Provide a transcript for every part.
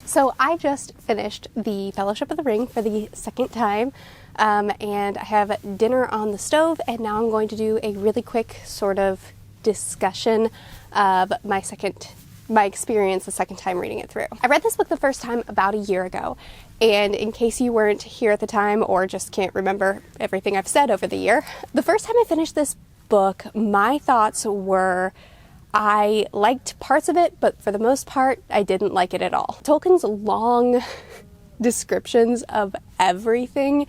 So I just finished the Fellowship of the Ring for the second time, and I have dinner on the stove, and now I'm going to do a really quick sort of discussion of my experience the second time reading it through. I read this book the first time about a year ago, and in case you weren't here at the time or just can't remember everything I've said over the year, the first time I finished this book, my thoughts were I liked parts of it, but for the most part, I didn't like it at all. Tolkien's long descriptions of everything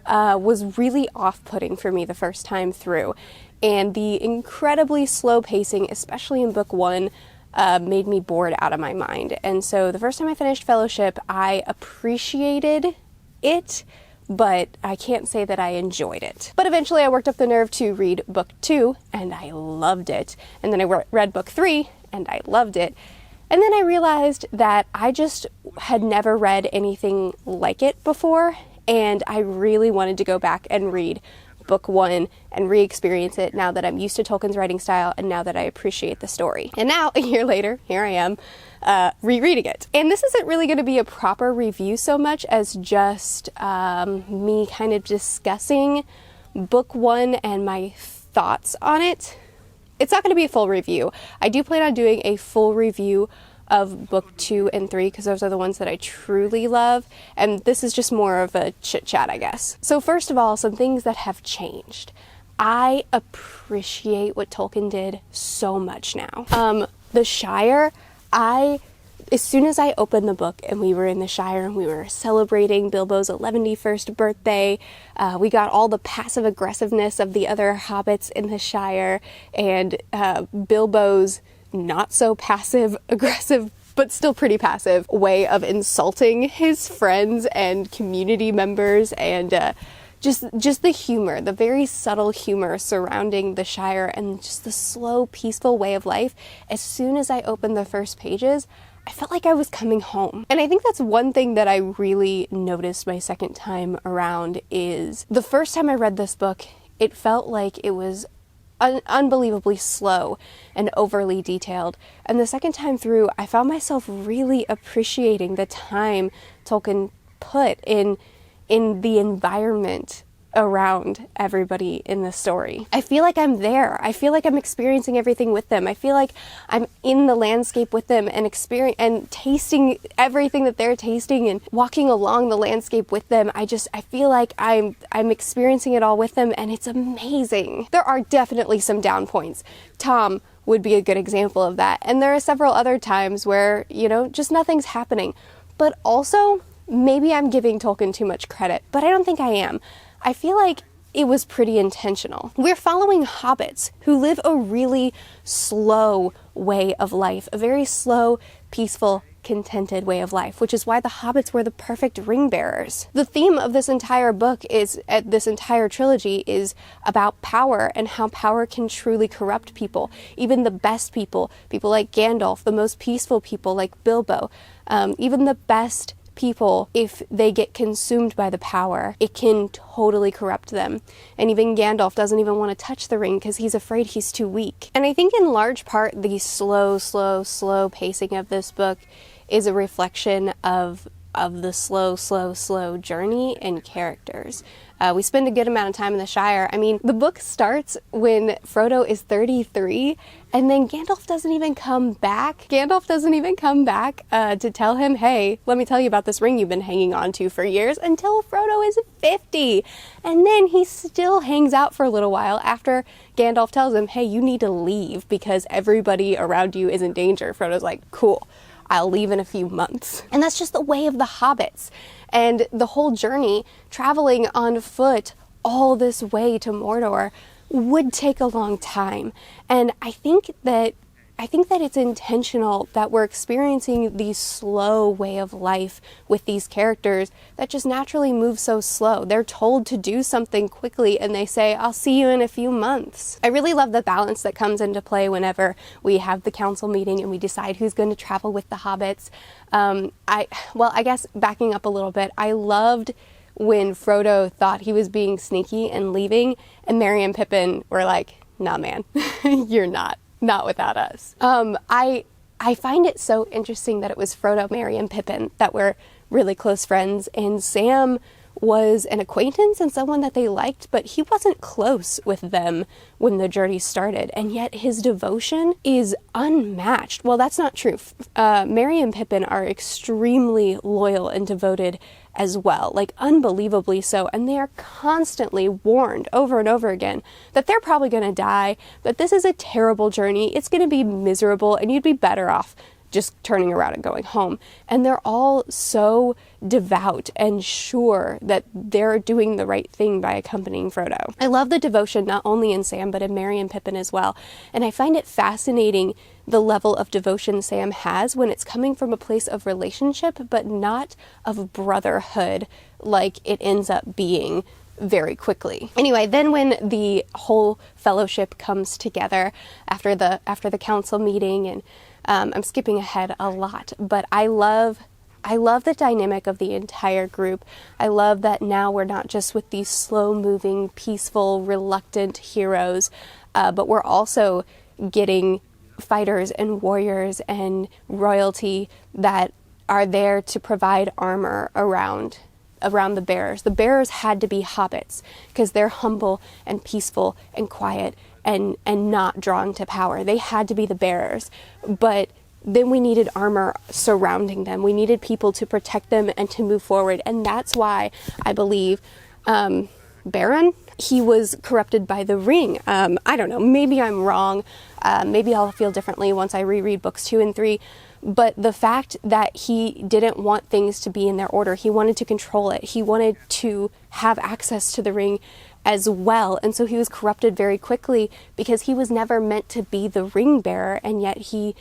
was really off-putting for me the first time through. And the incredibly slow pacing, especially in book one, made me bored out of my mind. And so the first time I finished Fellowship, I appreciated it, but I can't say that I enjoyed it. But eventually I worked up the nerve to read book two, and I loved it. And then I read book three, and I loved it. And then I realized that I just had never read anything like it before, and I really wanted to go back and read book one and re-experience it now that I'm used to Tolkien's writing style and now that I appreciate the story. And now, a year later, here I am rereading it. And this isn't really going to be a proper review so much as just me kind of discussing book one and my thoughts on it. It's not going to be a full review. I do plan on doing a full review of book two and three because those are the ones that I truly love, and this is just more of a chit chat, I guess. So first of all, some things that have changed. I appreciate what Tolkien did so much now. The Shire, as soon as I opened the book and we were in the Shire and we were celebrating Bilbo's 111st birthday, we got all the passive aggressiveness of the other hobbits in the Shire, and Bilbo's not so passive aggressive but still pretty passive way of insulting his friends and community members, and just the humor, the very subtle humor surrounding the Shire and just the slow, peaceful way of life. As soon as I opened the first pages, I felt like I was coming home. And I think that's one thing that I really noticed my second time around is the first time I read this book, it felt like it was unbelievably slow and overly detailed. And the second time through, I found myself really appreciating the time Tolkien put in the environment around everybody in the story. I feel like I'm there. I feel like I'm experiencing everything with them. I feel like I'm in the landscape with them and tasting everything that they're tasting and walking along the landscape with them. I feel like I'm experiencing it all with them, and it's amazing. There are definitely some down points. Tom would be a good example of that. And there are several other times where, just nothing's happening. But also, maybe I'm giving Tolkien too much credit, but I don't think I am. I feel like it was pretty intentional. We're following hobbits who live a really slow way of life, a very slow, peaceful, contented way of life, which is why the hobbits were the perfect ring bearers. The theme of this entire book this entire trilogy is about power and how power can truly corrupt people, even the best people like Gandalf, the most peaceful people like Bilbo, even the best people, if they get consumed by the power, it can totally corrupt them. And even Gandalf doesn't even want to touch the ring because he's afraid he's too weak. And I think in large part the slow pacing of this book is a reflection of the slow journey and characters. We spend a good amount of time in the Shire. I mean, the book starts when Frodo is 33, and then Gandalf doesn't even come back. To tell him, hey, let me tell you about this ring you've been hanging on to for years, until Frodo is 50. And then he still hangs out for a little while after Gandalf tells him, hey, you need to leave because everybody around you is in danger. Frodo's like, cool, I'll leave in a few months. And that's just the way of the hobbits. And the whole journey, traveling on foot all this way to Mordor, would take a long time. And I think that it's intentional that we're experiencing the slow way of life with these characters that just naturally move so slow. They're told to do something quickly and they say, I'll see you in a few months. I really love the balance that comes into play whenever we have the council meeting and we decide who's going to travel with the hobbits. I guess backing up a little bit, I loved when Frodo thought he was being sneaky and leaving, and Merry and Pippin were like, nah man, you're not without us. I I find it so interesting that it was Frodo, Merry, and Pippin that were really close friends, and Sam was an acquaintance and someone that they liked, but he wasn't close with them when the journey started, and yet his devotion is unmatched. Well, that's not true. Merry and Pippin are extremely loyal and devoted as well, like unbelievably so, and they are constantly warned over and over again that they're probably going to die, that this is a terrible journey, it's going to be miserable, and you'd be better off just turning around and going home. And they're all so devout and sure that they're doing the right thing by accompanying Frodo. I love the devotion not only in Sam, but in Merry and Pippin as well. And I find it fascinating the level of devotion Sam has when it's coming from a place of relationship, but not of brotherhood like it ends up being very quickly. Anyway, then when the whole fellowship comes together after the council meeting, and I'm skipping ahead a lot, but I love the dynamic of the entire group. I love that now we're not just with these slow-moving, peaceful, reluctant heroes, but we're also getting fighters and warriors and royalty that are there to provide armor around the bearers. The bearers had to be hobbits because they're humble and peaceful and quiet and not drawn to power. They had to be the bearers. But then we needed armor surrounding them. We needed people to protect them and to move forward. And that's why I believe Beren, he was corrupted by the ring. I don't know, maybe I'm wrong. Maybe I'll feel differently once I reread books 2 and 3. But the fact that he didn't want things to be in their order, he wanted to control it. He wanted to have access to the ring as well. And so he was corrupted very quickly because he was never meant to be the ring bearer, and yet he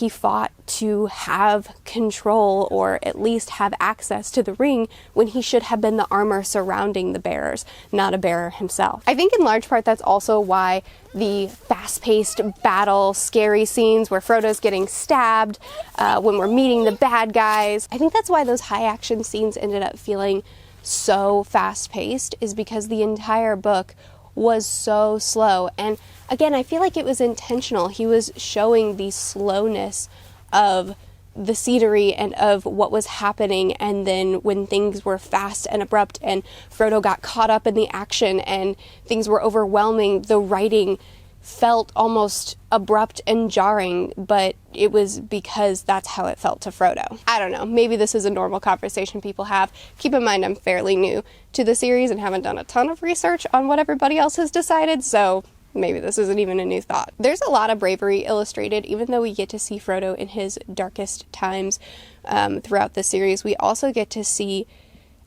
fought to have control or at least have access to the ring when he should have been the armor surrounding the bearers, not a bearer himself. I think in large part that's also why the fast-paced battle, scary scenes where Frodo's getting stabbed, when we're meeting the bad guys, I think that's why those high-action scenes ended up feeling so fast-paced, is because the entire book was so slow. And again, I feel like it was intentional. He was showing the slowness of the scenery and of what was happening, and then when things were fast and abrupt and Frodo got caught up in the action and things were overwhelming, the writing felt almost abrupt and jarring, but it was because that's how it felt to Frodo. I don't know, maybe this is a normal conversation people have. Keep in mind I'm fairly new to the series and haven't done a ton of research on what everybody else has decided, so maybe this isn't even a new thought. There's a lot of bravery illustrated, even though we get to see Frodo in his darkest times throughout the series. We also get to see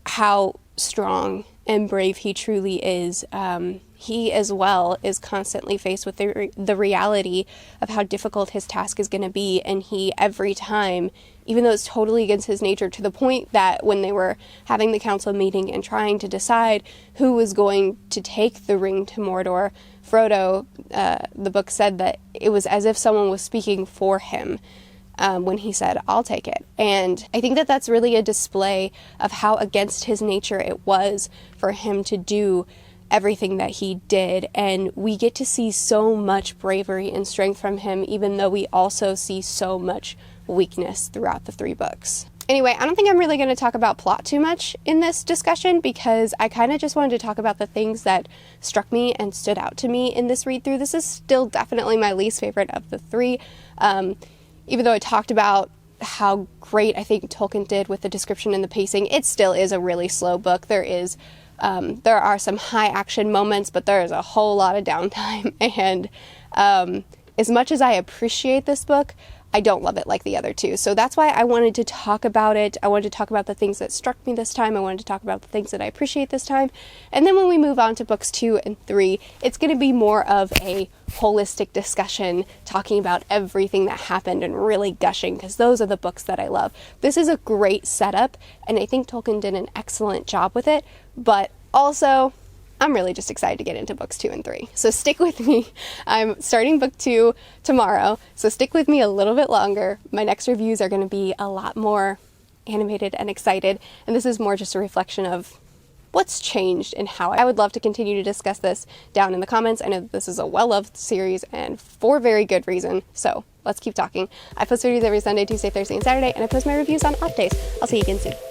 how strong and brave he truly is. He as well is constantly faced with the reality of how difficult his task is going to be, and he every time, even though it's totally against his nature, to the point that when they were having the council meeting and trying to decide who was going to take the ring to Mordor, Frodo, the book said that it was as if someone was speaking for him when he said, "I'll take it." And I think that that's really a display of how against his nature it was for him to do everything that he did. And we get to see so much bravery and strength from him, even though we also see so much weakness throughout the 3 books. Anyway, I don't think I'm really going to talk about plot too much in this discussion, because I kind of just wanted to talk about the things that struck me and stood out to me in this read through. This is still definitely my least favorite of the 3. Even though I talked about how great I think Tolkien did with the description and the pacing, it still is a really slow book. There are some high action moments, but there is a whole lot of downtime. And as much as I appreciate this book, I don't love it like the other 2. So that's why I wanted to talk about it. I wanted to talk about the things that struck me this time. I wanted to talk about the things that I appreciate this time. And then when we move on to books 2 and 3, it's going to be more of a holistic discussion, talking about everything that happened and really gushing, because those are the books that I love. This is a great setup, and I think Tolkien did an excellent job with it, but also I'm really just excited to get into books 2 and 3. So stick with me. I'm starting book 2 tomorrow, so stick with me a little bit longer. My next reviews are going to be a lot more animated and excited, and this is more just a reflection of what's changed and how. I would love to continue to discuss this down in the comments. I know that this is a well-loved series and for very good reason, so let's let's keep talking. I post videos every Sunday, Tuesday, Thursday, and Saturday, and I post my reviews on off days. I'll see you again soon.